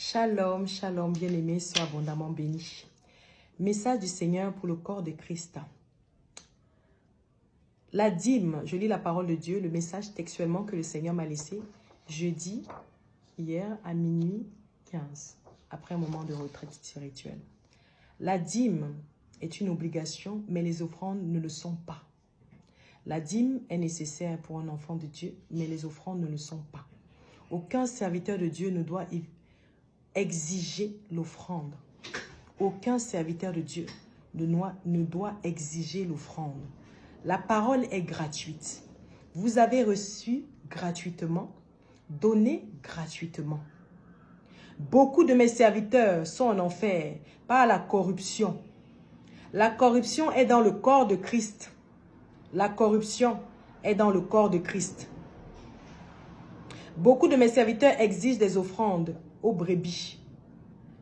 Shalom, shalom, bien-aimés, sois abondamment bénis. Message du Seigneur pour le corps de Christ. La dîme, je lis la parole de Dieu, le message textuellement que le Seigneur m'a laissé jeudi, hier, à minuit 15, après un moment de retraite spirituelle. La dîme est une obligation, mais les offrandes ne le sont pas. La dîme est nécessaire pour un enfant de Dieu, mais les offrandes ne le sont pas. Aucun serviteur de Dieu ne doit exiger l'offrande. Aucun serviteur de Dieu ne doit exiger l'offrande. La parole est gratuite. Vous avez reçu gratuitement, donné gratuitement. Beaucoup de mes serviteurs sont en enfer par la corruption. La corruption est dans le corps de Christ. La corruption est dans le corps de Christ. Beaucoup de mes serviteurs exigent des offrandes aux brebis.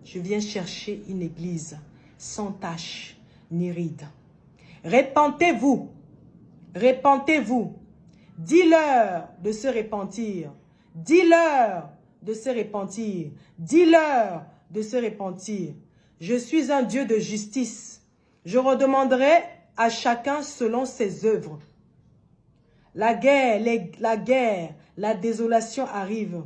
Je viens chercher une église sans tache ni ride. Repentez-vous. Repentez-vous. Dis-leur de se repentir. Dis-leur de se repentir. Dis-leur de se repentir. Je suis un Dieu de justice. Je redemanderai à chacun selon ses œuvres. La guerre, la désolation arrive.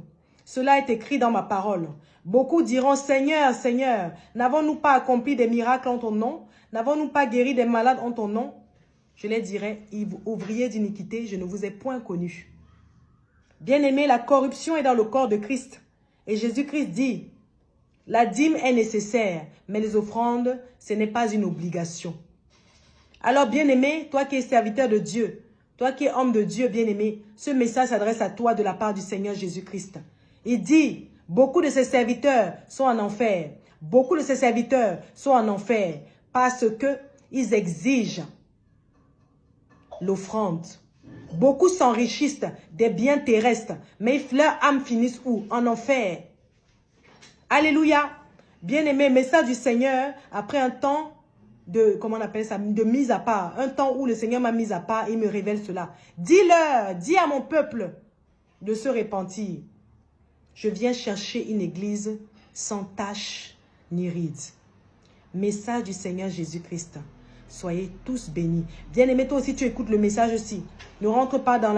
Cela est écrit dans ma parole. Beaucoup diront, Seigneur, Seigneur, n'avons-nous pas accompli des miracles en ton nom? N'avons-nous pas guéri des malades en ton nom? Je les dirai, ouvriers d'iniquité, je ne vous ai point connus. Bien-aimés, la corruption est dans le corps de Christ. Et Jésus-Christ dit, la dîme est nécessaire, mais les offrandes, ce n'est pas une obligation. Alors, bien-aimé, toi qui es serviteur de Dieu, toi qui es homme de Dieu, bien-aimé, ce message s'adresse à toi de la part du Seigneur Jésus-Christ. Il dit, beaucoup de ses serviteurs sont en enfer. Beaucoup de ses serviteurs sont en enfer parce qu'ils exigent l'offrande. Beaucoup s'enrichissent des biens terrestres, mais leurs âmes finissent où? En enfer. Alléluia. Bien-aimé, message du Seigneur après un temps de, comment on appelle ça, de mise à part. Un temps où le Seigneur m'a mise à part, il me révèle cela. Dis-leur, dis à mon peuple de se repentir. Je viens chercher une église sans tache ni ride. Message du Seigneur Jésus-Christ. Soyez tous bénis. Bien-aimé, toi aussi tu écoutes le message aussi. Ne rentre pas dans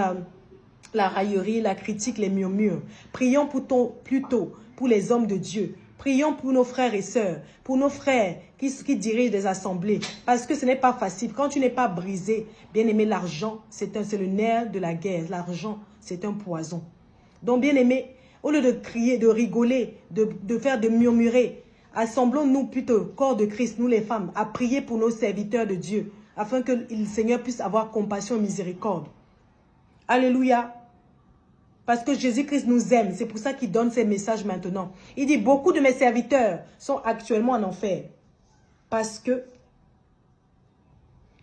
la raillerie, la critique, les murmures. Prions plutôt pour les hommes de Dieu. Prions pour nos frères et sœurs, pour nos frères qui dirigent des assemblées. Parce que ce n'est pas facile. Quand tu n'es pas brisé, bien-aimé, l'argent, c'est le nerf de la guerre. L'argent, c'est un poison. Donc, bien-aimé, au lieu de crier, de rigoler, de murmurer, assemblons-nous plutôt, corps de Christ, nous les femmes, à prier pour nos serviteurs de Dieu, afin que le Seigneur puisse avoir compassion et miséricorde. Alléluia. Parce que Jésus-Christ nous aime, c'est pour ça qu'il donne ces messages maintenant. Il dit, beaucoup de mes serviteurs sont actuellement en enfer. Parce que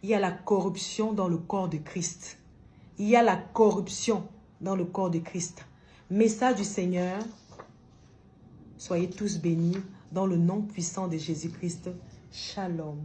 il y a la corruption dans le corps de Christ. Il y a la corruption dans le corps de Christ. Message du Seigneur, soyez tous bénis dans le nom puissant de Jésus-Christ. Shalom.